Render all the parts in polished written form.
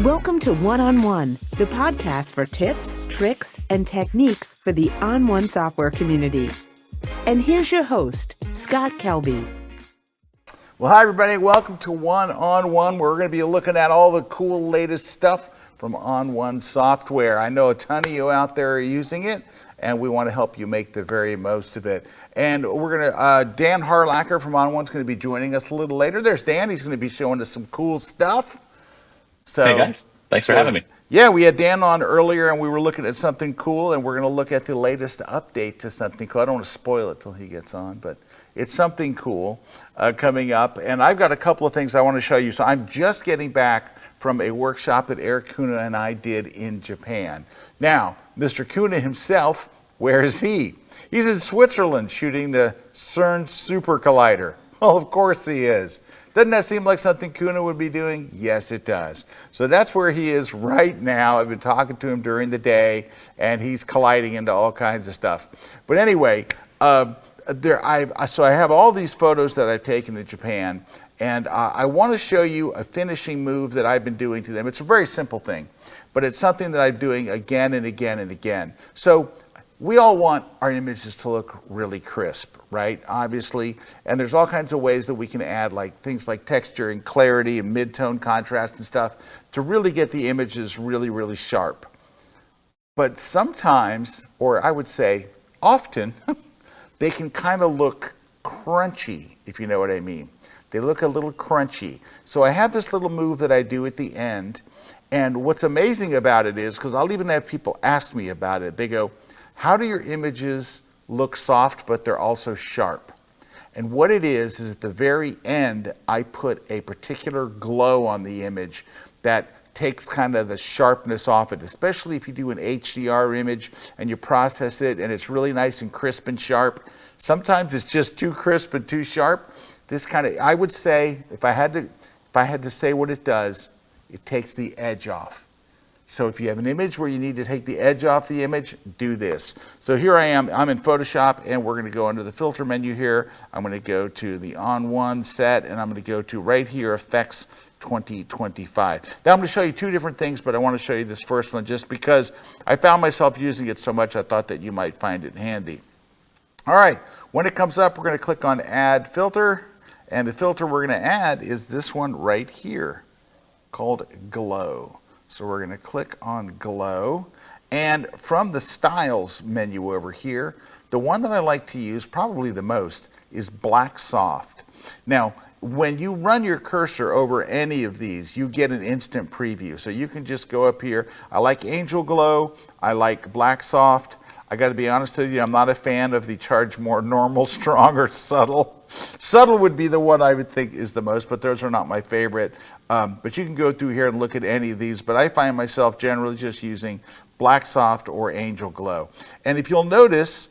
Welcome to One-on-One, the podcast for tips, tricks, and techniques for the ON1 software community. And here's your host, Scott Kelby. Well, hi everybody, welcome to One-on-One. We're going to be looking at all the cool latest stuff from ON1 software. I know a ton of you out there are using it, and we want to help you make the very most of it. And we're going to, Dan Harlacher from ON1 is going to be joining us a little later. There's Dan, he's going to be showing us some cool stuff. So, hey guys, thanks for having me. Yeah, we had Dan on earlier and we were looking at something cool, and we're going to look at the latest update to something cool. I don't want to spoil it till he gets on, but it's something cool coming up. And I've got a couple of things I want to show you. So I'm just getting back from a workshop that Eric Kuna and I did in Japan. Now, Mr. Kuna himself, where is he? He's in Switzerland shooting the CERN Super Collider. Well, of course he is. Doesn't that seem like something Kuna would be doing? Yes, it does. So that's where he is right now. I've been talking to him during the day, and he's colliding into all kinds of stuff. But anyway, so I have all these photos that I've taken in Japan, and I want to show you a finishing move that I've been doing to them. It's a very simple thing, but it's something that I'm doing again and again and again. So we all want our images to look really crisp, right? Obviously, and there's all kinds of ways that we can add things like texture and clarity and mid-tone contrast and stuff to really get the images really, really sharp. But sometimes, or I would say often, they can kind of look crunchy, if you know what I mean. They look a little crunchy. So I have this little move that I do at the end, and what's amazing about it is, because I'll even have people ask me about it, they go, how do your images look soft, but they're also sharp? And what it is at the very end, I put a particular glow on the image that takes kind of the sharpness off it, especially if you do an HDR image and you process it and it's really nice and crisp and sharp. Sometimes it's just too crisp and too sharp. This kind of, I would say, if I had to say what it does, it takes the edge off. So if you have an image where you need to take the edge off the image, do this. So here I am, I'm in Photoshop, and we're gonna go under the filter menu here. I'm gonna go to the ON1 set, and I'm gonna go to right here, Effects 2025. Now I'm gonna show you two different things, but I wanna show you this first one just because I found myself using it so much, I thought that you might find it handy. All right, when it comes up, we're gonna click on Add Filter, and the filter we're gonna add is this one right here, called Glow. So we're going to click on Glow, and from the Styles menu over here, the one that I like to use probably the most is Black Soft. Now, when you run your cursor over any of these, you get an instant preview. So you can just go up here. I like Angel Glow. I like Black Soft. I got to be honest with you, I'm not a fan of the Charge More Normal, Strong, or Subtle. Subtle would be the one I would think is the most, but those are not my favorite. But you can go through here and look at any of these, but I find myself generally just using Black Soft or Angel Glow. And if you'll notice,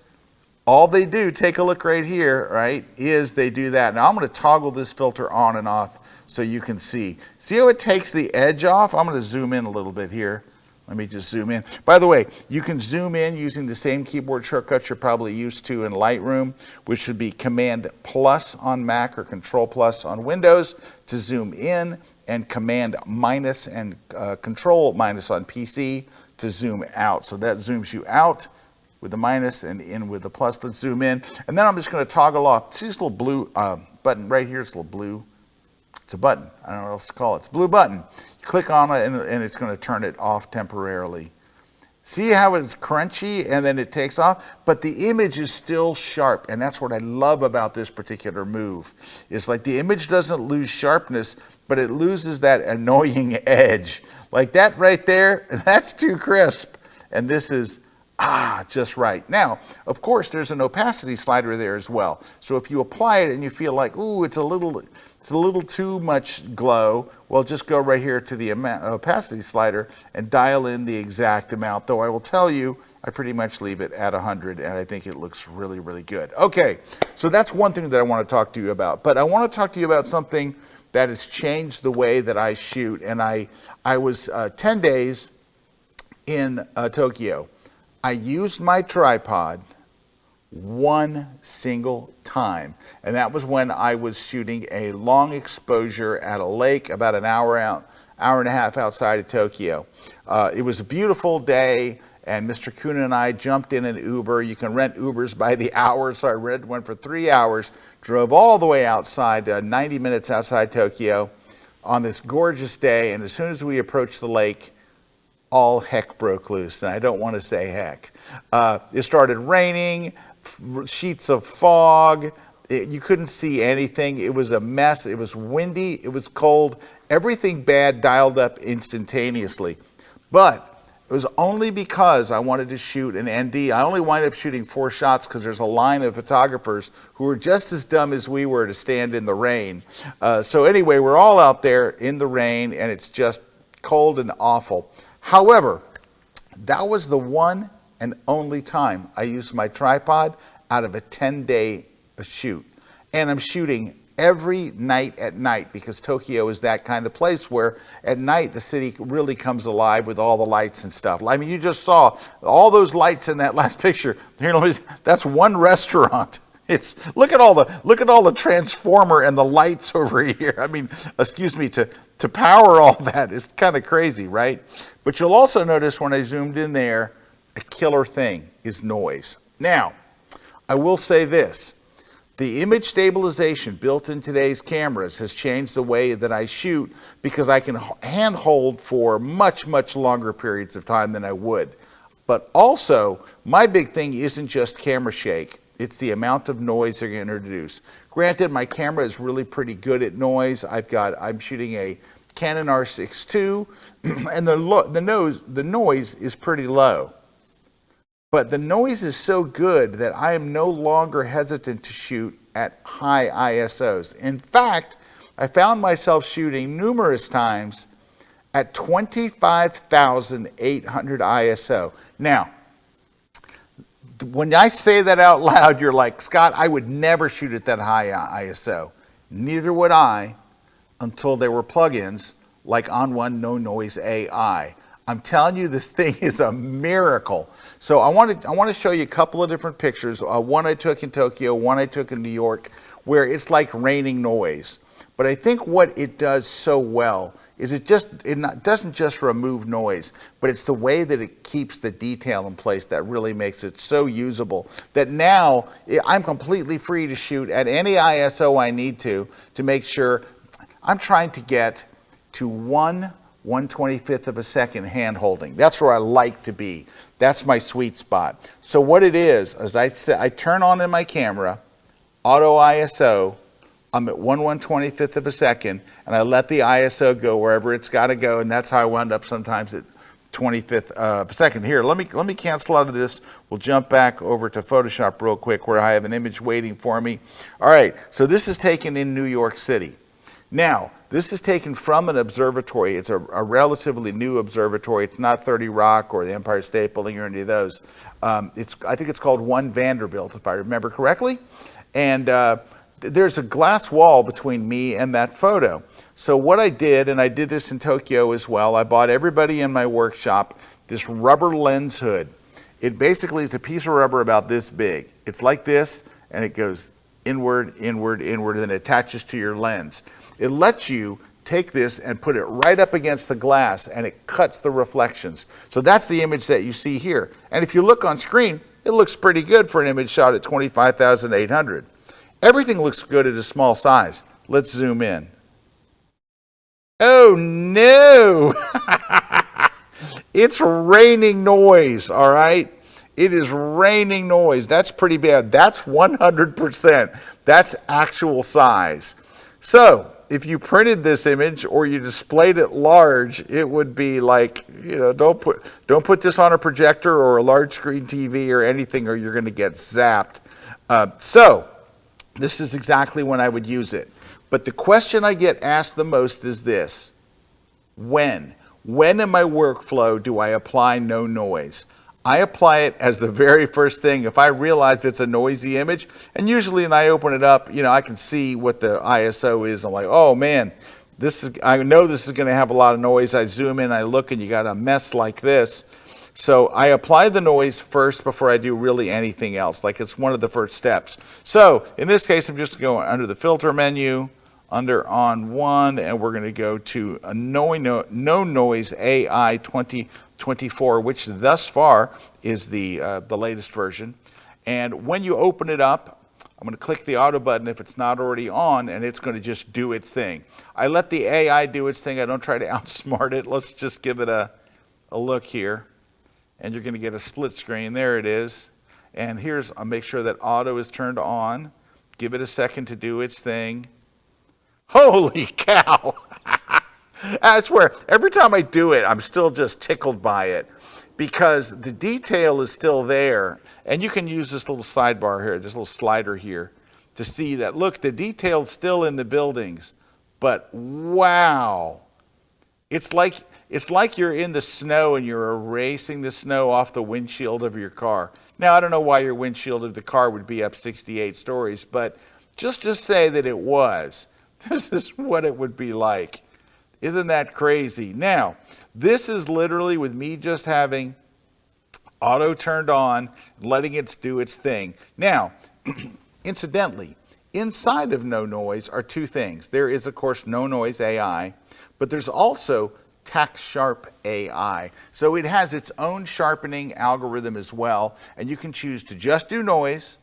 all they do, take a look right here, right, is they do that. Now I'm going to toggle this filter on and off so you can see. See how it takes the edge off? I'm going to zoom in a little bit here. Let me just zoom in. By the way, you can zoom in using the same keyboard shortcuts you're probably used to in Lightroom, which should be Command plus on Mac or Control plus on Windows to zoom in, and Command minus and Control minus on PC to zoom out. So that zooms you out with the minus and in with the plus. Let's zoom in. And then I'm just going to toggle off. See this little blue button right here? It's a little blue. It's a button. I don't know what else to call it. It's a blue button. You click on it and it's going to turn it off temporarily. See how it's crunchy and then it takes off? But the image is still sharp, and that's what I love about this particular move. It's like the image doesn't lose sharpness, but it loses that annoying edge. Like that right there, that's too crisp. And this is just right. Now, of course, there's an opacity slider there as well. So if you apply it and you feel like, ooh, it's a little too much glow, well, just go right here to the opacity slider and dial in the exact amount. Though I will tell you, I pretty much leave it at 100, and I think it looks really, really good. Okay, so that's one thing that I want to talk to you about. But I want to talk to you about something that has changed the way that I shoot. And I was 10 days in Tokyo. I used my tripod one single time, and that was when I was shooting a long exposure at a lake about an hour hour and a half outside of Tokyo. It was a beautiful day, and Mr. Kuna and I jumped in an Uber. You can rent Ubers by the hour, so I rented one for 3 hours, drove all the way outside, 90 minutes outside Tokyo on this gorgeous day, and as soon as we approached the lake, all heck broke loose, and I don't want to say heck. It started raining, sheets of fog. You couldn't see anything. It was a mess. It was windy. It was cold. Everything bad dialed up instantaneously. But it was only because I wanted to shoot an ND. I only wound up shooting 4 shots because there's a line of photographers who were just as dumb as we were to stand in the rain. So anyway, we're all out there in the rain, and it's just cold and awful. However, that was the one and only time I used my tripod out of a 10-day shoot. And I'm shooting every night at night because Tokyo is that kind of place where at night the city really comes alive with all the lights and stuff. I mean, you just saw all those lights in that last picture. That's one restaurant. Look at all the transformer and the lights over here. I mean, excuse me, to power all that is kind of crazy, right? But you'll also notice when I zoomed in there, a killer thing is noise. Now, I will say this. The image stabilization built in today's cameras has changed the way that I shoot because I can handhold for much, much longer periods of time than I would. But also, my big thing isn't just camera shake. It's the amount of noise they're going to introduce. Granted, my camera is really pretty good at noise. I'm shooting a Canon R6 II, and the noise is pretty low. But the noise is so good that I am no longer hesitant to shoot at high ISOs. In fact, I found myself shooting numerous times at 25,800 ISO. Now, when I say that out loud, you're like, Scott, I would never shoot at that high ISO. Neither would I until there were plugins like ON1 No Noise AI. I'm telling you, this thing is a miracle. So I want to show you a couple of different pictures. One I took in Tokyo, one I took in New York, where it's like raining noise. But I think what it does so well is it doesn't just remove noise, but it's the way that it keeps the detail in place that really makes it so usable that now I'm completely free to shoot at any ISO I need to make sure I'm trying to get to 1/125th of a second hand holding. That's where I like to be. That's my sweet spot. So what it is, as I said, I turn on in my camera, auto ISO, I'm at 1/125th of a second, and I let the ISO go wherever it's got to go, and that's how I wound up sometimes at 25th of a second. Here, let me cancel out of this. We'll jump back over to Photoshop real quick where I have an image waiting for me. All right, so this is taken in New York City. Now, this is taken from an observatory. It's a relatively new observatory. It's not 30 Rock or the Empire State Building or any of those. I think it's called One Vanderbilt, if I remember correctly. And there's a glass wall between me and that photo. So what I did, and I did this in Tokyo as well, I bought everybody in my workshop this rubber lens hood. It basically is a piece of rubber about this big. It's like this, and it goes inward, inward, inward, and it attaches to your lens. It lets you take this and put it right up against the glass, and it cuts the reflections. So that's the image that you see here. And if you look on screen, it looks pretty good for an image shot at 25,800. Everything looks good at a small size. Let's zoom in. Oh no! It's raining noise, all right? It is raining noise. That's pretty bad. That's 100%. That's actual size. So if you printed this image or you displayed it large, it would be like, don't put this on a projector or a large screen TV or anything, or you're going to get zapped. So this is exactly when I would use it. But the question I get asked the most is this: when in my workflow do I apply no noise? I apply it as the very first thing. If I realize it's a noisy image, and usually when I open it up, I can see what the ISO is. I'm like, oh man, I know this is going to have a lot of noise. I zoom in, I look, and you got a mess like this. So I apply the noise first before I do really anything else. Like, it's one of the first steps. So in this case, I'm just going under the filter menu, under ON1, and we're going to go to a No Noise AI 2024, which thus far is the latest version. And when you open it up, I'm going to click the auto button if it's not already on, and it's going to just do its thing. I let the AI do its thing. I don't try to outsmart it. Let's just give it a look here. And you're going to get a split screen. There it is. And I'll make sure that auto is turned on. Give it a second to do its thing. Holy cow! I swear, every time I do it, I'm still just tickled by it because the detail is still there. And you can use this little sidebar here, this little slider here, to see that, look, the detail's still in the buildings, but wow. It's like you're in the snow and you're erasing the snow off the windshield of your car. Now, I don't know why your windshield of the car would be up 68 stories, but just say that it was. This is what it would be like. Isn't that crazy? Now, this is literally with me just having auto turned on, letting it do its thing. Now, incidentally, inside of No Noise are two things. There is, of course, No Noise AI, but there's also Tack Sharp AI. So it has its own sharpening algorithm as well, and you can choose to just do noise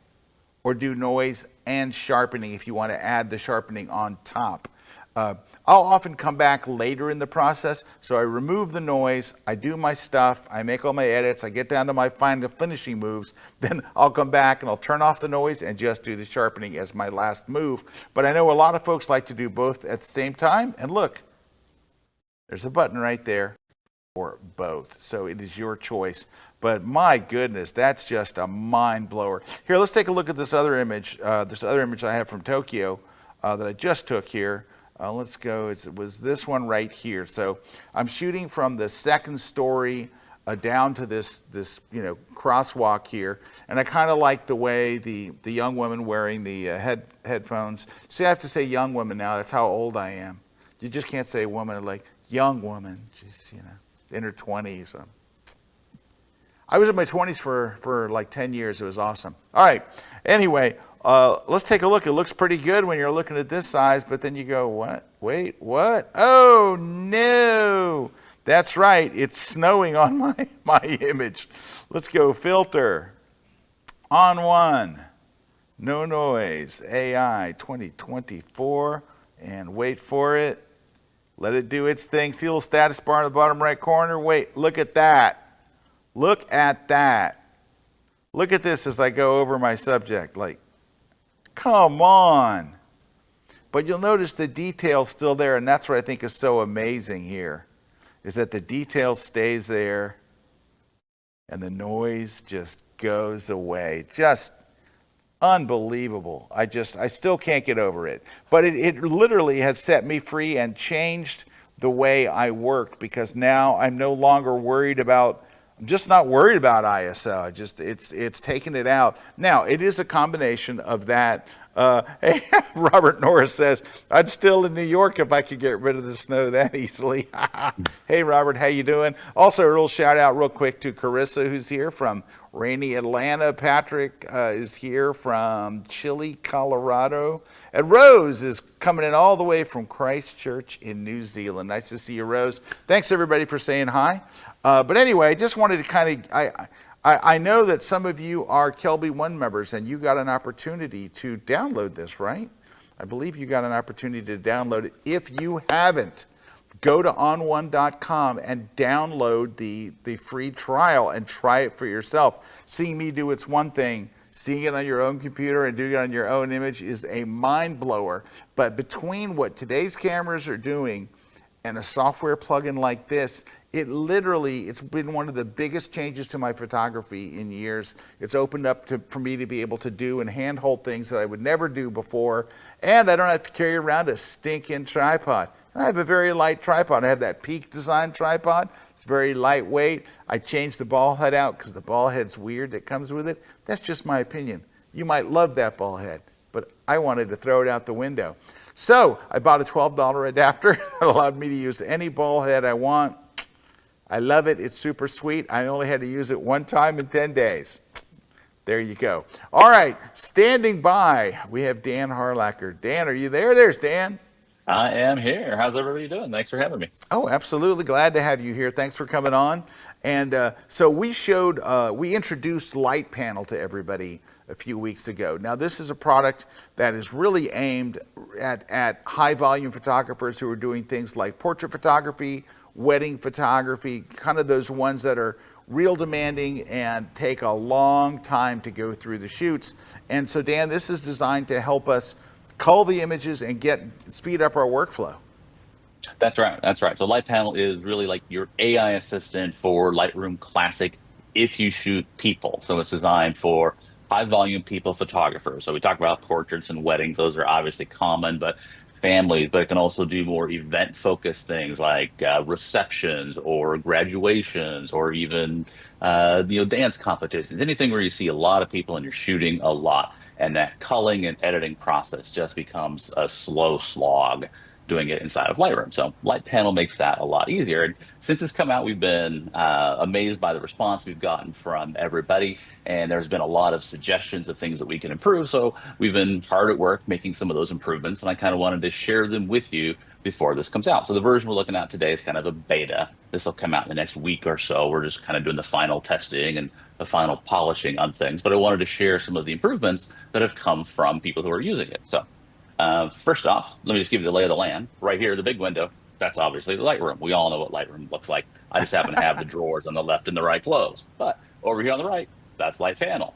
or do noise and sharpening if you want to add the sharpening on top. I'll often come back later in the process, so I remove the noise, I do my stuff, I make all my edits, I get down to my final finishing moves, then I'll come back and I'll turn off the noise and just do the sharpening as my last move. But I know a lot of folks like to do both at the same time, and look, there's a button right there for both, so it is your choice. But my goodness, that's just a mind blower. Here, let's take a look at this other image I have from Tokyo that I just took here. Let's go, it was this one right here. So I'm shooting from the second story down to this crosswalk here. And I kind of like the way the young woman wearing the headphones. See, I have to say young woman now, that's how old I am. You just can't say woman, like young woman, she's, in her 20s. I was in my 20s for like 10 years. It was awesome. All right. Anyway, let's take a look. It looks pretty good when you're looking at this size, but then you go, what? Wait, what? Oh, no. That's right. It's snowing on my image. Let's go filter. ON1. No Noise. AI 2024. And wait for it. Let it do its thing. See a little status bar in the bottom right corner? Wait, look at that. Look at that. Look at this as I go over my subject. Like, come on. But you'll notice the detail's still there, and that's what I think is so amazing here, is that the detail stays there and the noise just goes away. Just unbelievable. I still can't get over it. But it literally has set me free and changed the way I work, because now I'm no longer worried about, I'm just not worried about ISO. It's taken it out. Now, it is a combination of that. Hey, Robert Norris says, I'd still in New York if I could get rid of the snow that easily. Hey, Robert, how you doing? Also, a real shout out real quick to Carissa, who's here from rainy Atlanta. Patrick is here from chilly Colorado. And Rose is coming in all the way from Christchurch in New Zealand. Nice to see you, Rose. Thanks, everybody, for saying hi. But anyway, I just wanted to kind of, I know that some of you are Kelby One members, and you got an opportunity to download this, right? I believe you got an opportunity to download it. If you haven't, go to on1.com and download the free trial and try it for yourself. Seeing me do it's one thing. Seeing it on your own computer and doing it on your own image is a mind blower. But between what today's cameras are doing and a software plugin like this, it's been one of the biggest changes to my photography in years. It's opened up for me to be able to do and handhold things that I would never do before. And I don't have to carry around a stinking tripod. I have a very light tripod. I have that Peak Design tripod. It's very lightweight. I changed the ball head out because the ball head's weird that comes with it. That's just my opinion. You might love that ball head, but I wanted to throw it out the window. So I bought a $12 adapter that allowed me to use any ball head I want. I love it. It's super sweet. I only had to use it one time in 10 days. There you go. All right, standing by, we have Dan Harlacher. Dan, are you there? There's Dan. I am here. How's everybody doing? Thanks for having me. Oh, absolutely. Glad to have you here. Thanks for coming on. And so we introduced Light Panel to everybody a few weeks ago. Now, this is a product that is really aimed at high volume photographers who are doing things like portrait photography, wedding photography, kind of those ones that are real demanding and take a long time to go through the shoots. And so, Dan, this is designed to help us cull the images and speed up our workflow. That's right. That's right. So Light Panel is really like your AI assistant for Lightroom Classic if you shoot people. So it's designed for high volume people photographers. So we talk about portraits and weddings. Those are obviously common, but families, but it can also do more event focused things like receptions or graduations or even dance competitions, anything where you see a lot of people and you're shooting a lot. And that culling and editing process just becomes a slow slog doing it inside of Lightroom. So Light Panel makes that a lot easier. And since it's come out, we've been amazed by the response we've gotten from everybody. And there's been a lot of suggestions of things that we can improve. So we've been hard at work making some of those improvements. And I kind of wanted to share them with you before this comes out. So the version we're looking at today is kind of a beta. This will come out in the next week or so. We're just kind of doing the final testing and the final polishing on things. But I wanted to share some of the improvements that have come from people who are using it. So first off, let me just give you the lay of the land. Right here, the big window, that's obviously the Lightroom. We all know what Lightroom looks like. I just happen to have the drawers on the left and the right closed. But over here on the right, that's Light Panel.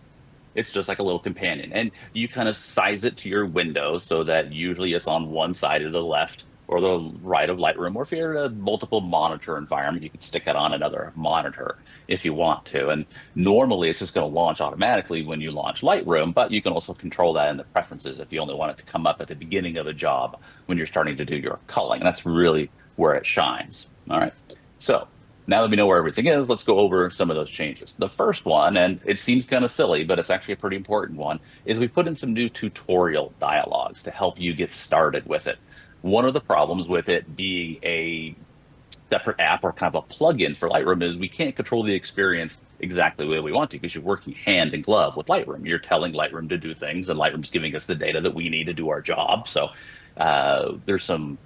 It's just like a little companion. And you kind of size it to your window so that usually it's on one side of the left or the right of Lightroom. Or if you're in a multiple monitor environment, you can stick it on another monitor if you want to. And normally it's just going to launch automatically when you launch Lightroom, but you can also control that in the preferences if you only want it to come up at the beginning of a job when you're starting to do your culling. And that's really where it shines. All right. So now that we know where everything is, let's go over some of those changes. The first one, and it seems kind of silly, but it's actually a pretty important one, is we put in some new tutorial dialogues to help you get started with it. One of the problems with it being a separate app or kind of a plugin for Lightroom is we can't control the experience exactly the way we want to because you're working hand in glove with Lightroom. You're telling Lightroom to do things, and Lightroom's giving us the data that we need to do our job. So there's some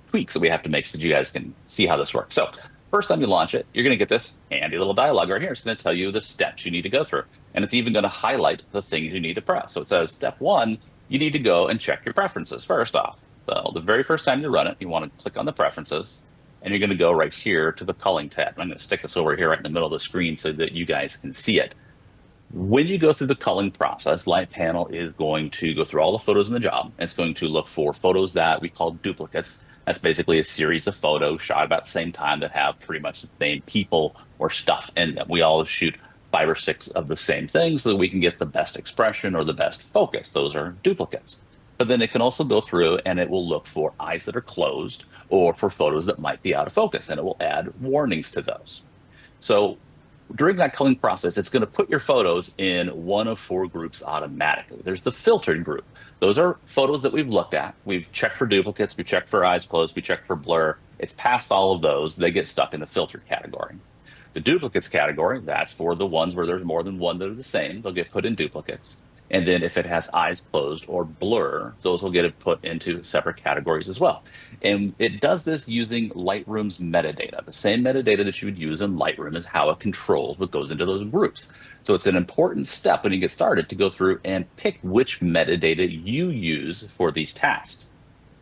tweaks that we have to make so that you guys can see how this works. So first time you launch it, you're going to get this handy little dialog right here. It's going to tell you the steps you need to go through. And it's even going to highlight the things you need to press. So it says step one, you need to go and check your preferences first off. So the very first time you run it, you want to click on the preferences and you're going to go right here to the culling tab. I'm going to stick this over here right in the middle of the screen so that you guys can see it. When you go through the culling process, Light Panel is going to go through all the photos in the job. It's going to look for photos that we call duplicates. That's basically a series of photos shot about the same time that have pretty much the same people or stuff in them. We all shoot 5 or 6 of the same things so that we can get the best expression or the best focus. Those are duplicates. But then it can also go through and it will look for eyes that are closed or for photos that might be out of focus, and it will add warnings to those. So during that culling process, it's going to put your photos in one of 4 groups automatically. There's the filtered group. Those are photos that we've looked at. We've checked for duplicates. We checked for eyes closed. We checked for blur. It's past all of those. They get stuck in the filtered category. The duplicates category, that's for the ones where there's more than one that are the same. They'll get put in duplicates. And then if it has eyes closed or blur, those will get put into separate categories as well. And it does this using Lightroom's metadata. The same metadata that you would use in Lightroom is how it controls what goes into those groups. So it's an important step when you get started to go through and pick which metadata you use for these tasks.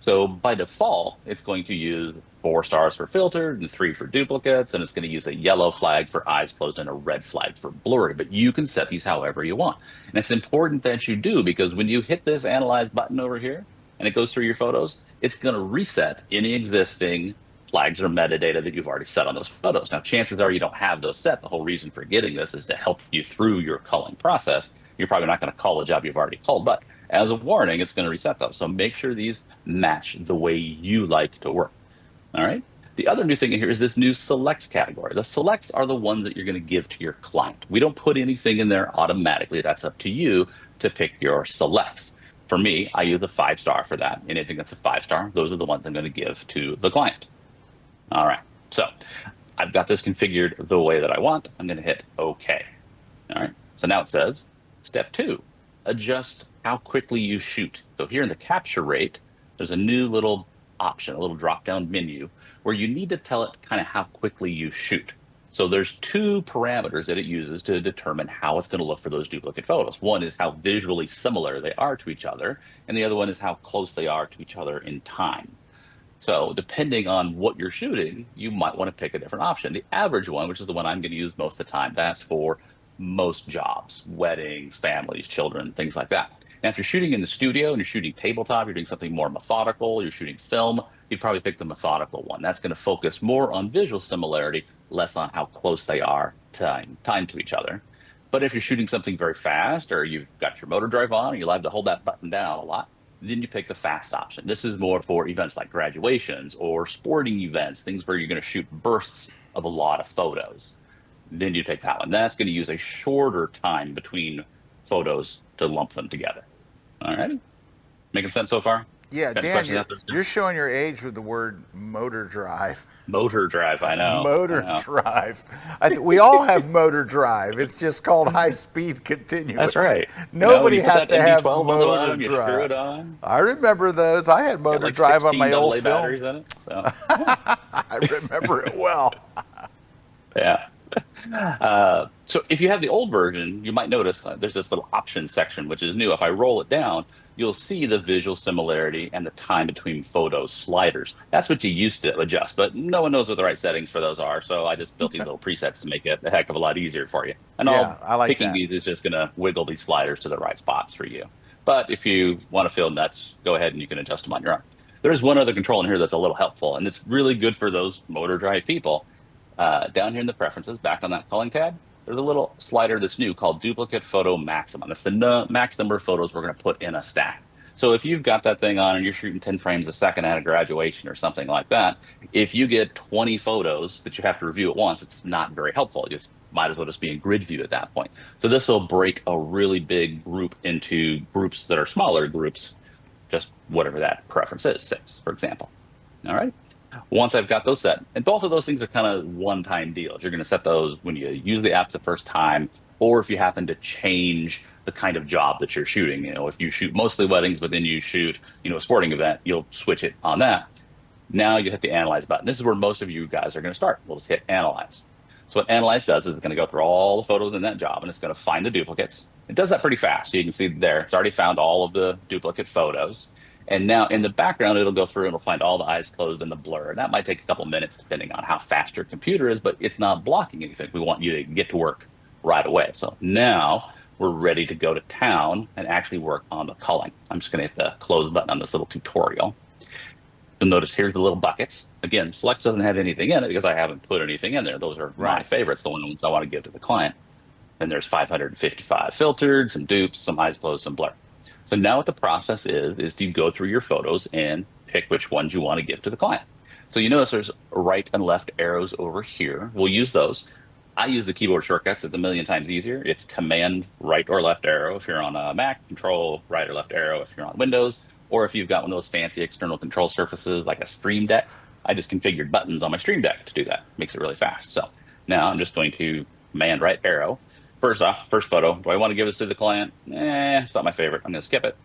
So by default, it's going to use 4 stars for filtered and 3 for duplicates, and it's going to use a yellow flag for eyes closed and a red flag for blurry. But you can set these however you want. And it's important that you do because when you hit this analyze button over here and it goes through your photos, it's going to reset any existing flags or metadata that you've already set on those photos. Now, chances are you don't have those set. The whole reason for getting this is to help you through your culling process. You're probably not going to call a job you've already culled, but as a warning, it's going to reset those. So make sure these match the way you like to work. All right. The other new thing in here is this new selects category. The selects are the ones that you're going to give to your client. We don't put anything in there automatically. That's up to you to pick your selects. For me, I use a 5-star for that. Anything that's a 5-star, those are the ones I'm going to give to the client. All right. So I've got this configured the way that I want. I'm going to hit OK. All right. So now it says step 2, adjust how quickly you shoot. So here in the capture rate, there's a new little option, a little drop-down menu, where you need to tell it kind of how quickly you shoot. So there's two parameters that it uses to determine how it's going to look for those duplicate photos. One is how visually similar they are to each other, and the other one is how close they are to each other in time. So depending on what you're shooting, you might want to pick a different option. The average one, which is the one I'm going to use most of the time, that's for most jobs, weddings, families, children, things like that. Now, if you're shooting in the studio and you're shooting tabletop, you're doing something more methodical, you're shooting film, you'd probably pick the methodical one. That's going to focus more on visual similarity, less on how close they are time to each other. But if you're shooting something very fast, or you've got your motor drive on, and you like to hold that button down a lot, then you pick the fast option. This is more for events like graduations or sporting events, things where you're going to shoot bursts of a lot of photos. Then you take that one. That's going to use a shorter time between photos to lump them together. All right. Making sense so far? Yeah, Got any Dan, questions out there, Steve? you're showing your age with the word motor drive. Motor drive, I know. Motor I know. drive. We all have motor drive. It's just called high speed continuous. That's right. Nobody you put has that to have MD12 on the motor bottom, you screw drive. it on. I remember those. I had Got motor like drive on 16 my old AA film. batteries in it. So I remember it well. yeah. So if you have the old version, you might notice there's this little option section, which is new. If I roll it down, you'll see the visual similarity and the time between photos sliders. That's what you used to adjust, but no one knows what the right settings for those are. So I just built these little presets to make it a heck of a lot easier for you. And Yeah, I like picking that. these is just going to wiggle these sliders to the right spots for you. But if you want to feel nuts, go ahead and you can adjust them on your own. There's one other control in here that's a little helpful, and it's really good for those motor drive people. Down here in the preferences, back on that culling tab, there's a little slider that's new called duplicate photo maximum. That's the max number of photos we're going to put in a stack. So if you've got that thing on and you're shooting 10 frames a second at a graduation or something like that, if you get 20 photos that you have to review at once, it's not very helpful. You might as well just be in grid view at that point. So this will break a really big group into groups that are smaller groups, just whatever that preference is, 6, for example. All right. Once I've got those set, and both of those things are kind of one-time deals. You're going to set those when you use the app the first time, or if you happen to change the kind of job that you're shooting. If you shoot mostly weddings, but then you shoot, a sporting event, you'll switch it on that. Now you hit the Analyze button. This is where most of you guys are going to start. We'll just hit Analyze. So what Analyze does is it's going to go through all the photos in that job, and it's going to find the duplicates. It does that pretty fast. You can see there, it's already found all of the duplicate photos. And now in the background, it'll go through and it'll find all the eyes closed and the blur. And that might take a couple minutes depending on how fast your computer is, but it's not blocking anything. We want you to get to work right away. So now we're ready to go to town and actually work on the culling. I'm just going to hit the close button on this little tutorial. You'll notice here's the little buckets. Again, Select doesn't have anything in it because I haven't put anything in there. Those are my favorites, the ones I want to give to the client. Then there's 555 filtered, some dupes, some eyes closed, some blur. So now what the process is to go through your photos and pick which ones you want to give to the client. So you notice there's right and left arrows over here. We'll use those. I use the keyboard shortcuts. It's a million times easier. It's Command right or left arrow if you're on a Mac, Control right or left arrow if you're on Windows, or if you've got one of those fancy external control surfaces like a Stream Deck. I just configured buttons on my Stream Deck to do that. Makes it really fast. So now I'm just going to Command right arrow. First off, first photo, do I want to give this to the client? It's not my favorite. I'm going to skip it.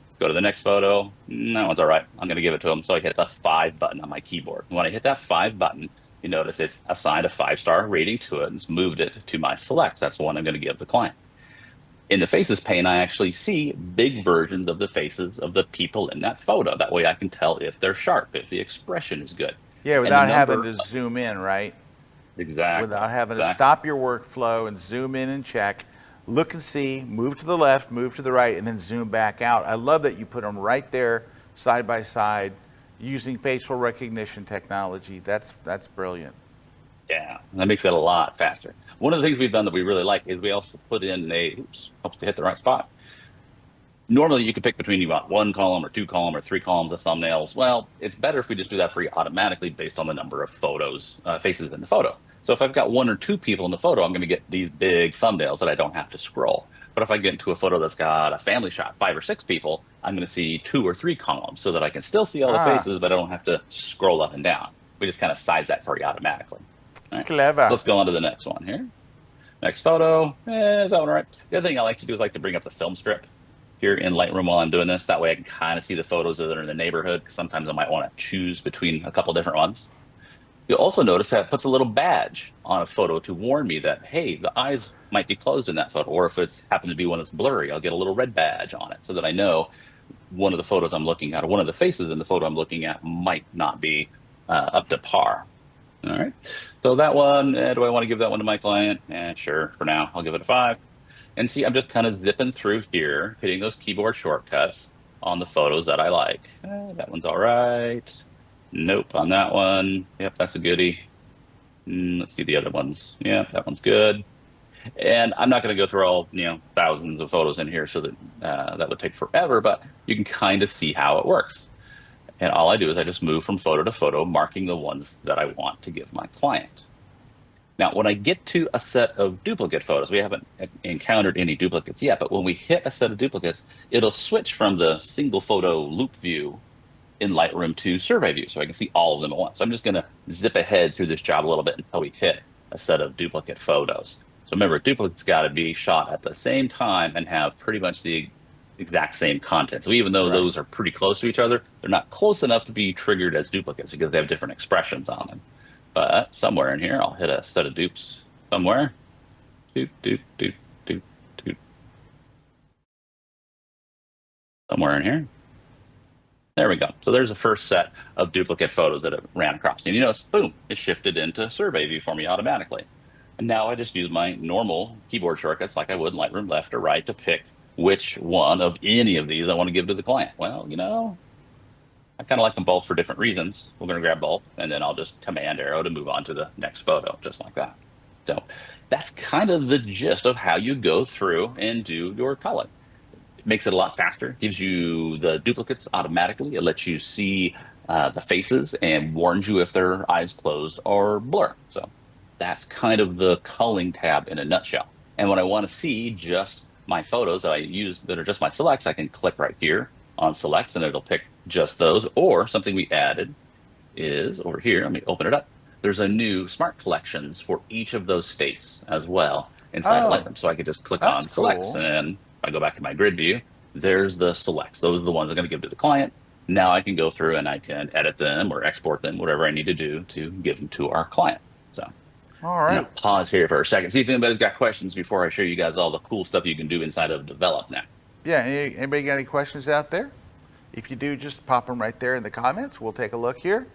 Let's go to the next photo. That one's all right. I'm going to give it to them. So I hit the 5 button on my keyboard. When I hit that 5 button, you notice it's assigned a 5-star rating to it and it's moved it to my selects. That's the one I'm going to give the client. In the faces pane, I actually see big versions of the faces of the people in that photo. That way I can tell if they're sharp, if the expression is good. Yeah, without having to zoom in, right? Exactly. Without having to stop your workflow and zoom in and check, look and see, move to the left, move to the right, and then zoom back out. I love that you put them right there, side by side, using facial recognition technology. That's brilliant. Yeah, that makes it a lot faster. One of the things we've done that we really like is we also put in helps to hit the right spot. Normally you could pick between you want 1 column or 2 column or 3 columns of thumbnails. Well, it's better if we just do that for you automatically based on the number of photos, faces in the photo. So if I've got 1 or 2 people in the photo, I'm going to get these big thumbnails that I don't have to scroll. But if I get into a photo that's got a family shot, 5 or 6 people, I'm going to see 2 or 3 columns so that I can still see all the faces, but I don't have to scroll up and down. We just kind of size that for you automatically. All right. Clever. So let's go on to the next one here. Next photo. Is that one all right? The other thing I like to do is like to bring up the film strip. here in Lightroom while I'm doing this. That way I can kind of see the photos that are in the neighborhood, because sometimes I might want to choose between a couple different ones. You'll also notice that it puts a little badge on a photo to warn me that, hey, the eyes might be closed in that photo. Or if it's happened to be one that's blurry, I'll get a little red badge on it so that I know one of the photos I'm looking at, or one of the faces in the photo I'm looking at, might not be up to par. All right. So that one, do I want to give that one to my client? Sure. For now, I'll give it a 5. And see, I'm just kind of zipping through here, hitting those keyboard shortcuts on the photos that I like. That one's all right. Nope on that one. Yep, that's a goodie. Let's see the other ones. Yeah, that one's good. And I'm not going to go through all, thousands of photos in here, so that that would take forever, but you can kind of see how it works. And all I do is I just move from photo to photo, marking the ones that I want to give my client. Now, when I get to a set of duplicate photos, we haven't encountered any duplicates yet, but when we hit a set of duplicates, it'll switch from the single photo loop view in Lightroom to survey view, so I can see all of them at once. So I'm just going to zip ahead through this job a little bit until we hit a set of duplicate photos. So remember, duplicates got to be shot at the same time and have pretty much the exact same content. So even though those are pretty close to each other, they're not close enough to be triggered as duplicates because they have different expressions on them. But somewhere in here, I'll hit a set of dupes somewhere. Doop, doop, doop, doop, doop. Somewhere in here. There we go. So there's the first set of duplicate photos that it ran across. And you notice, boom, it shifted into survey view for me automatically. And now I just use my normal keyboard shortcuts like I would in Lightroom, left or right, to pick which one of any of these I want to give to the client. Well, I kind of like them both for different reasons. We're going to grab both, and then I'll just command arrow to move on to the next photo, just like that. So that's kind of the gist of how you go through and do your culling. It makes it a lot faster, gives you the duplicates automatically. It lets you see the faces and warns you if their eyes closed or blur. So that's kind of the culling tab in a nutshell. And when I want to see just my photos that I use that are just my selects, I can click right here on selects and it'll pick just those. Or something we added is over here. Let me open it up. There's a new smart collections for each of those states as well inside of Lightroom. So I could just click on selects, and if I go back to my grid view, there's the selects. Those are the ones I'm going to give to the client. Now I can go through and I can edit them or export them, whatever I need to do to give them to our client. So all right. I'm gonna pause here for a second, see if anybody's got questions before I show you guys all the cool stuff you can do inside of Develop now. Yeah, anybody got any questions out there? If you do, just pop them right there in the comments. We'll take a look here.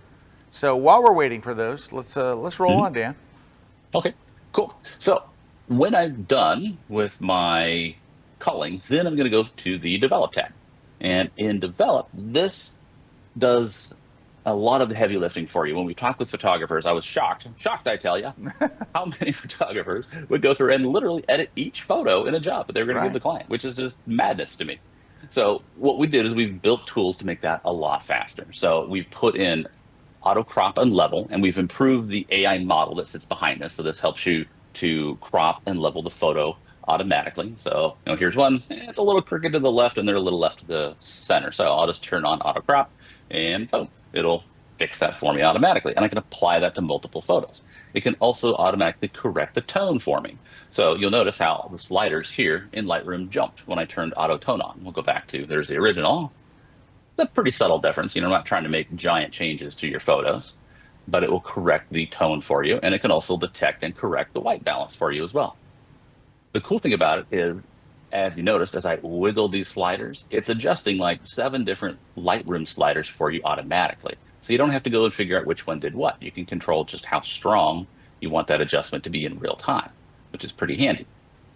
So while we're waiting for those, let's roll on, Dan. Okay, cool. So when I'm done with my culling, then I'm going to go to the Develop tab. And in Develop, this does a lot of the heavy lifting for you. When we talk with photographers, I was shocked, I tell you, how many photographers would go through and literally edit each photo in a job that they're going to give the client, which is just madness to me. So what we did is we've built tools to make that a lot faster. So we've put in auto crop and level, and we've improved the AI model that sits behind us. So this helps you to crop and level the photo automatically. So here's one. It's a little crooked to the left and they're a little left to the center. So I'll just turn on auto crop and boom, it'll fix that for me automatically. And I can apply that to multiple photos. It can also automatically correct the tone for me. So you'll notice how the sliders here in Lightroom jumped when I turned auto tone on. We'll go back to, there's the original. It's a pretty subtle difference. I'm not trying to make giant changes to your photos, but it will correct the tone for you. And it can also detect and correct the white balance for you as well. The cool thing about it is, as you noticed, as I wiggle these sliders, it's adjusting like 7 different Lightroom sliders for you automatically. So you don't have to go and figure out which one did what. You can control just how strong you want that adjustment to be in real time, which is pretty handy.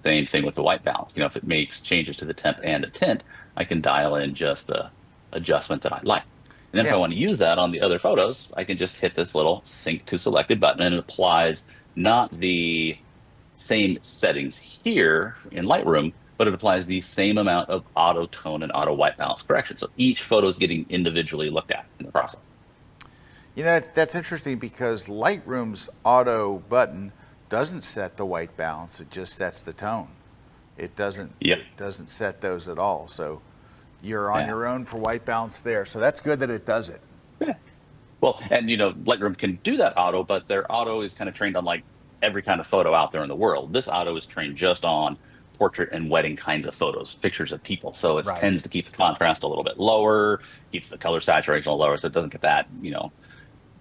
Same thing with the white balance. If it makes changes to the temp and the tint, I can dial in just the adjustment that I like. And then if I want to use that on the other photos, I can just hit this little sync to selected button, and it applies not the same settings here in Lightroom, but it applies the same amount of auto tone and auto white balance correction. So each photo is getting individually looked at in the process. That's interesting because Lightroom's auto button doesn't set the white balance. It just sets the tone. It doesn't set those at all. So you're on your own for white balance there. So that's good that it does it. Yeah. Well, and Lightroom can do that auto, but their auto is kind of trained on like every kind of photo out there in the world. This auto is trained just on portrait and wedding kinds of photos, pictures of people. So it Right. tends to keep the contrast a little bit lower, keeps the color saturation lower, so it doesn't get that,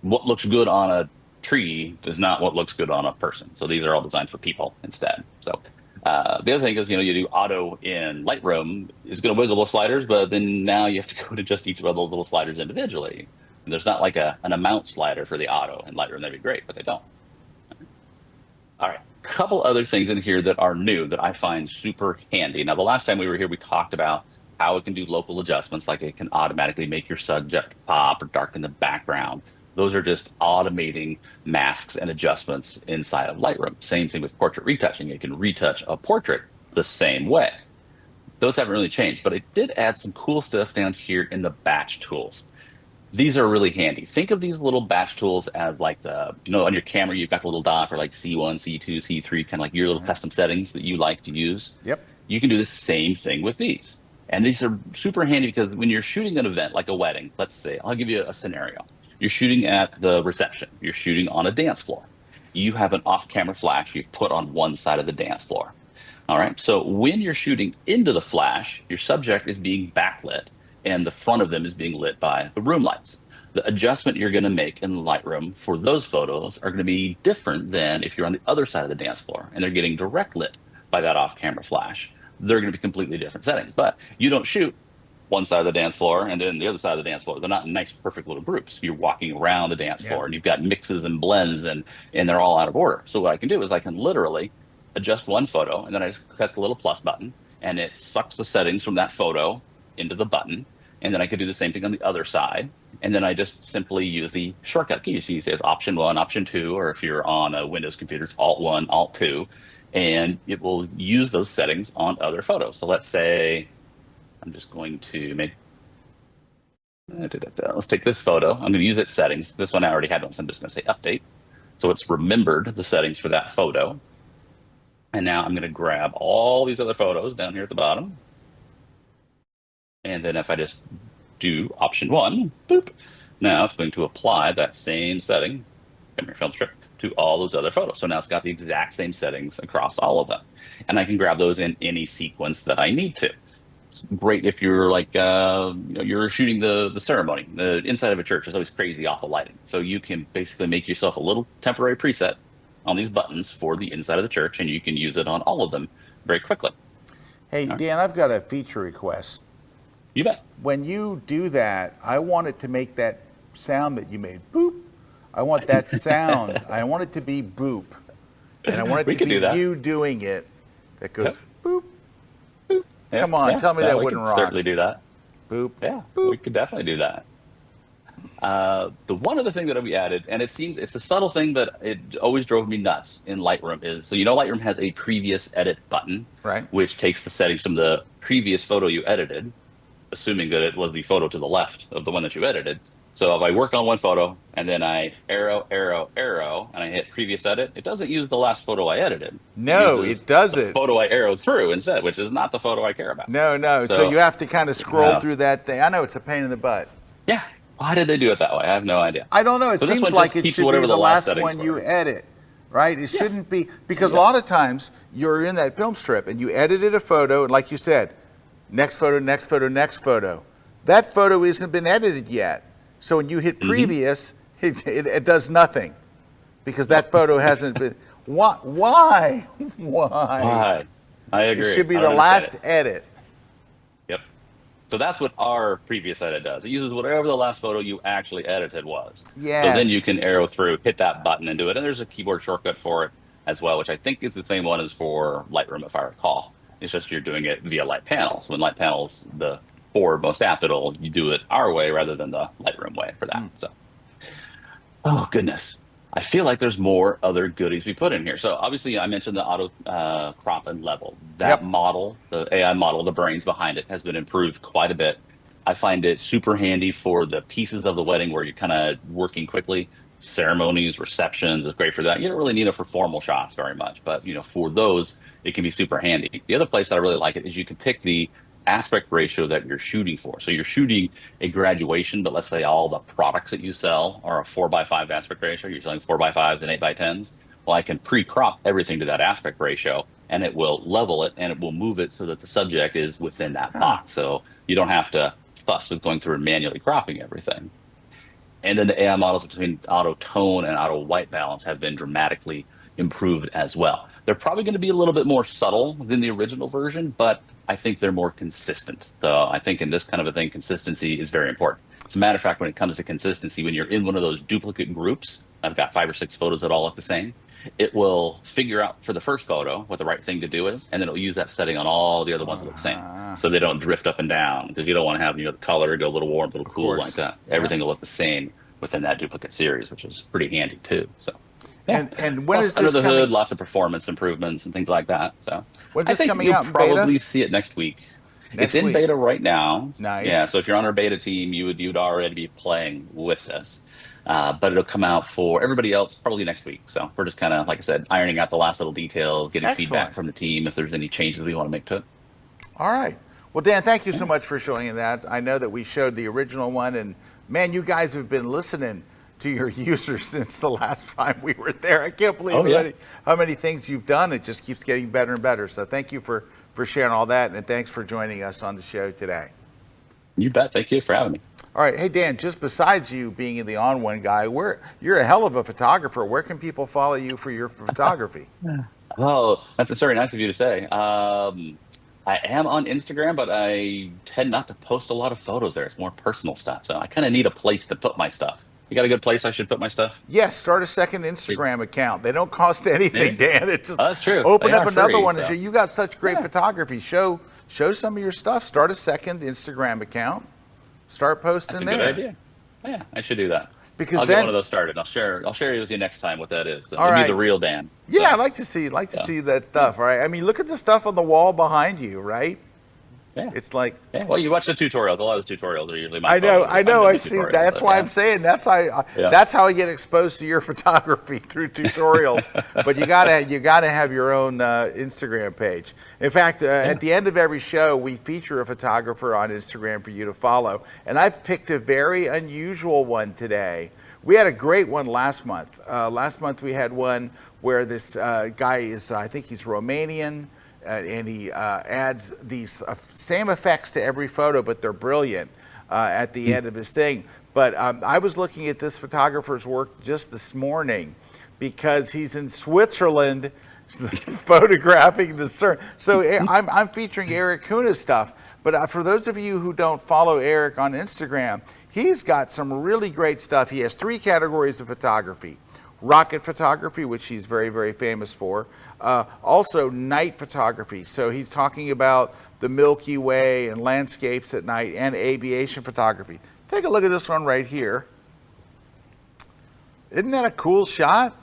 what looks good on a tree is not what looks good on a person. So these are all designed for people instead. So the other thing is, you do auto in Lightroom is going to wiggle those sliders, but then now you have to go to just each of those little sliders individually. And there's not like an amount slider for the auto in Lightroom. That'd be great, but they don't. All right, a couple other things in here that are new that I find super handy. Now, the last time we were here, we talked about how it can do local adjustments, like it can automatically make your subject pop or darken the background. Those are just automating masks and adjustments inside of Lightroom. Same thing with portrait retouching. It can retouch a portrait the same way. Those haven't really changed, but it did add some cool stuff down here in the batch tools. These are really handy. Think of these little batch tools as like on your camera, you've got the little dot for like C1, C2, C3, kind of like your little custom settings that you like to use. Yep. You can do the same thing with these. And these are super handy because when you're shooting an event like a wedding, let's say, I'll give you a scenario. You're shooting at the reception. You're shooting on a dance floor. You have an off-camera flash you've put on one side of the dance floor. All right. So when you're shooting into the flash, your subject is being backlit and the front of them is being lit by the room lights. The adjustment you're going to make in Lightroom for those photos are going to be different than if you're on the other side of the dance floor and they're getting direct lit by that off-camera flash. They're going to be completely different settings. But you don't shoot one side of the dance floor and then the other side of the dance floor. They're not nice, perfect little groups. You're walking around the dance floor and you've got mixes and blends and they're all out of order. So what I can do is I can literally adjust one photo and then I just click the little plus button and it sucks the settings from that photo into the button. And then I could do the same thing on the other side. And then I just simply use the shortcut keys. You say it's Option 1, Option 2, or if you're on a Windows computer, it's Alt 1, Alt 2. And it will use those settings on other photos. So let's say I'm just going to make, let's take this photo. I'm going to use its settings. This one I already had one, so I'm just going to say Update. So it's remembered the settings for that photo. And now I'm going to grab all these other photos down here at the bottom. And then if I just do Option 1, boop, now it's going to apply that same setting, come here, film strip, to all those other photos. So now it's got the exact same settings across all of them. And I can grab those in any sequence that I need to. It's great if you're like, you're shooting the ceremony. The inside of a church is always crazy off of lighting. So you can basically make yourself a little temporary preset on these buttons for the inside of the church, and you can use it on all of them very quickly. Hey, Dan, I've got a feature request. You bet. When you do that, I want it to make that sound that you made, boop. I want that sound. I want it to be boop. And I want it to be you doing it that goes boop. Boop. Yep. Come on, tell me that wouldn't rock. Certainly do that. Boop. Yeah, boop. We could definitely do that. The one other thing that we added, and it seems it's a subtle thing, but it always drove me nuts in Lightroom is, so Lightroom has a previous edit button, right, which takes the settings from the previous photo you edited, assuming that it was the photo to the left of the one that you edited. So if I work on one photo and then I arrow, arrow, arrow, and I hit previous edit, it doesn't use the last photo I edited. No, it doesn't. The photo I arrowed through instead, which is not the photo I care about. No. So you have to kind of scroll through that thing. I know it's a pain in the butt. Yeah. Why did they do it that way? I have no idea. I don't know. It seems like it should be the last one you edit, right? It shouldn't be, because a lot of times you're in that film strip and you edited a photo, and like you said, next photo, next photo, next photo. That photo isn't been edited yet. So when you hit previous, it does nothing because that photo hasn't been. Why? Why? I agree. It should be the last edit. Yep. So that's what our previous edit does. It uses whatever the last photo you actually edited was. Yes. So then you can arrow through, hit that button and do it. And there's a keyboard shortcut for it as well, which I think is the same one as for Lightroom, if I recall. It's just you're doing it via Light Panels. When Light Panels, the most apt, you do it our way rather than the Lightroom way for that. So, oh goodness, I feel like there's more other goodies we put in here. So obviously I mentioned the auto crop and level. That model, the AI model, the brains behind it has been improved quite a bit. I find it super handy for the pieces of the wedding where you're kind of working quickly. Ceremonies, receptions is great for that. You don't really need it for formal shots very much, but for those, it can be super handy. The other place that I really like it is you can pick the aspect ratio that you're shooting for. So you're shooting a graduation, but let's say all the products that you sell are a 4:5 aspect ratio. You're selling 4:5s and 8:10s. Well, I can pre-crop everything to that aspect ratio and it will level it and it will move it so that the subject is within that Huh. box. So you don't have to fuss with going through and manually cropping everything. And then the AI models between auto tone and auto white balance have been dramatically improved as well. They're probably going to be a little bit more subtle than the original version, but I think they're more consistent. So I think in this kind of a thing, consistency is very important. As a matter of fact, when it comes to consistency, when you're in one of those duplicate groups, I've got 5 or 6 photos that all look the same. It will figure out for the first photo what the right thing to do is, and then it'll use that setting on all the other ones that look the same, so they don't drift up and down, because you don't want to have the color go a little warm, a little Of cool like course. that. Yeah. Everything will look the same within that duplicate series, which is pretty handy too. So yeah. And when Plus, is under this the coming? hood, lots of performance improvements and things like that. So When's I this think coming you'll out in beta? probably see it next week. It's Next in week. beta right now. Yeah, Nice. so if you're on our beta team, you'd already be playing with this. But it'll come out for everybody else probably next week. So we're just kind of, like I said, ironing out the last little details, getting feedback Excellent. from the team if there's any changes we want to make to it. All right. Well, Dan, thank you so much for showing that. I know that we showed the original one, and man, you guys have been listening to your users since the last time we were there. I can't believe Oh, yeah. how many things you've done. It just keeps getting better and better. So thank you for sharing all that, and thanks for joining us on the show today. You bet. Thank you for having me. All right. Hey, Dan, just besides you being the ON1 guy, you're a hell of a photographer. Where can people follow you for your photography? Oh, that's very nice of you to say. I am on Instagram, but I tend not to post a lot of photos there. It's more personal stuff. So I kind of need a place to put my stuff. You got a good place I should put my stuff? Yes, start a second Instagram account. They don't cost anything, Maybe. Dan. It's just Oh, that's true. open They up are another free, one and so. say, you got such great Yeah. photography. Show some of your stuff. Start a second Instagram account. Start posting That's a there. good idea. Yeah, I should do that. Because I'll then, get one of those started. I'll share with you next time what that is. So all it'll be right. the real Dan. Yeah, So, I'd like to see that stuff, right? I mean, look at the stuff on the wall behind you, right? yeah. It's like, Yeah, well, you watch the tutorials. A lot of the tutorials are usually my I know, photos. I know, I'm I doing see. tutorials, That's but why yeah. I'm saying that's Yeah. how I get exposed to your photography through tutorials. But you gotta have your own Instagram page. In fact, at the end of every show, we feature a photographer on Instagram for you to follow. And I've picked a very unusual one today. We had a great one last month. Last month we had one where this guy is, I think he's Romanian. And he adds these same effects to every photo, but they're brilliant at the end of his thing. But I was looking at this photographer's work just this morning because he's in Switzerland photographing the CERN. So I'm featuring Eric Kuna's stuff. But for those of you who don't follow Eric on Instagram, he's got some really great stuff. He has 3 categories of photography. Rocket photography, which he's very, very famous for. Also night photography. So he's talking about the Milky Way and landscapes at night, and aviation photography. Take a look at this one right here. Isn't that a cool shot?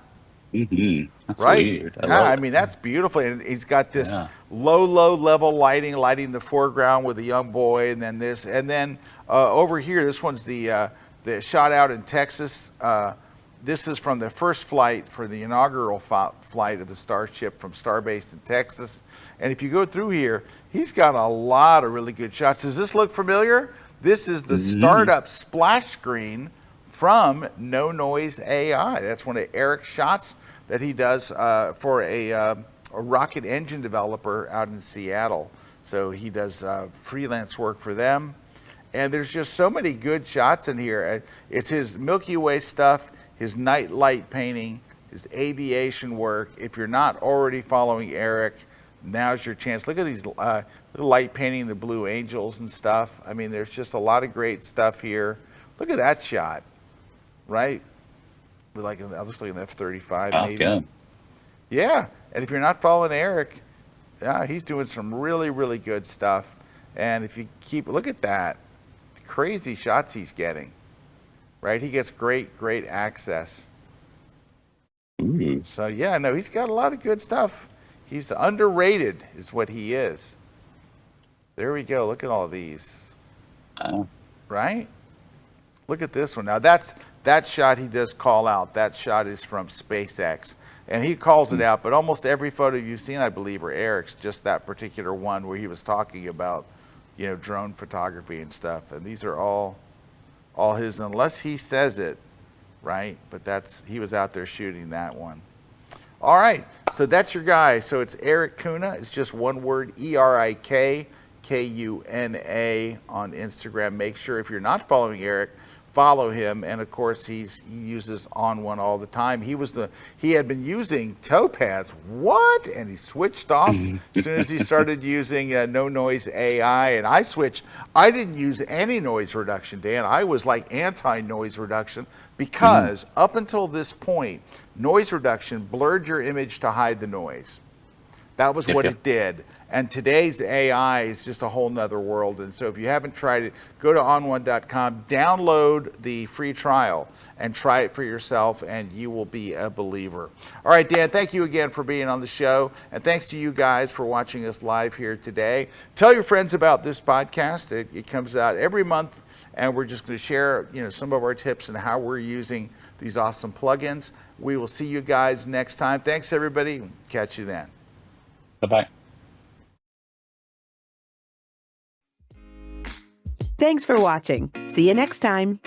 Mm-hmm. That's Right? weird. Yeah, love I it. mean, that's beautiful. And he's got this Yeah. low level lighting the foreground with a young boy, and then this. And then over here, this one's the shot out in Texas. This is from the first flight for the inaugural flight of the Starship from Starbase in Texas. And if you go through here, he's got a lot of really good shots. Does this look familiar? This is the startup splash screen from No Noise AI. That's one of Eric's shots that he does for a rocket engine developer out in Seattle. So he does freelance work for them. And there's just so many good shots in here. It's his Milky Way stuff, his night light painting, his aviation work. If you're not already following Eric, now's your chance. Look at these light painting, the Blue Angels and stuff. I mean, there's just a lot of great stuff here. Look at that shot, right? With like, I'll just look at an F-35 Oh, maybe. good. Yeah, and if you're not following Eric, yeah, he's doing some really, really good stuff. And if you look at that, the crazy shots he's getting. Right, he gets great access. Ooh. So yeah, no, he's got a lot of good stuff. He's underrated, is what he is. There we go. Look at all these. Right? Look at this one. Now that shot he does call out. That shot is from SpaceX, and he calls it out. But almost every photo you've seen, I believe, are Eric's. Just that particular one where he was talking about, drone photography and stuff. And these are all his, unless he says it, right? But he was out there shooting that one. All right, so that's your guy. So it's Eric Kuna. It's just one word, ERIK KUNA on Instagram. Make sure if you're not following Eric, follow him. And of course, he uses ON1 all the time. He had been using Topaz, what? And he switched off as soon as he started using no noise AI. And I switched. I didn't use any noise reduction, Dan. I was like anti-noise reduction because up until this point, noise reduction blurred your image to hide the noise. That was what it did. And today's AI is just a whole nother world. And so if you haven't tried it, go to on1.com, download the free trial and try it for yourself, and you will be a believer. All right, Dan, thank you again for being on the show. And thanks to you guys for watching us live here today. Tell your friends about this podcast. It comes out every month, and we're just going to share, some of our tips and how we're using these awesome plugins. We will see you guys next time. Thanks, everybody. Catch you then. Bye-bye. Thanks for watching. See you next time.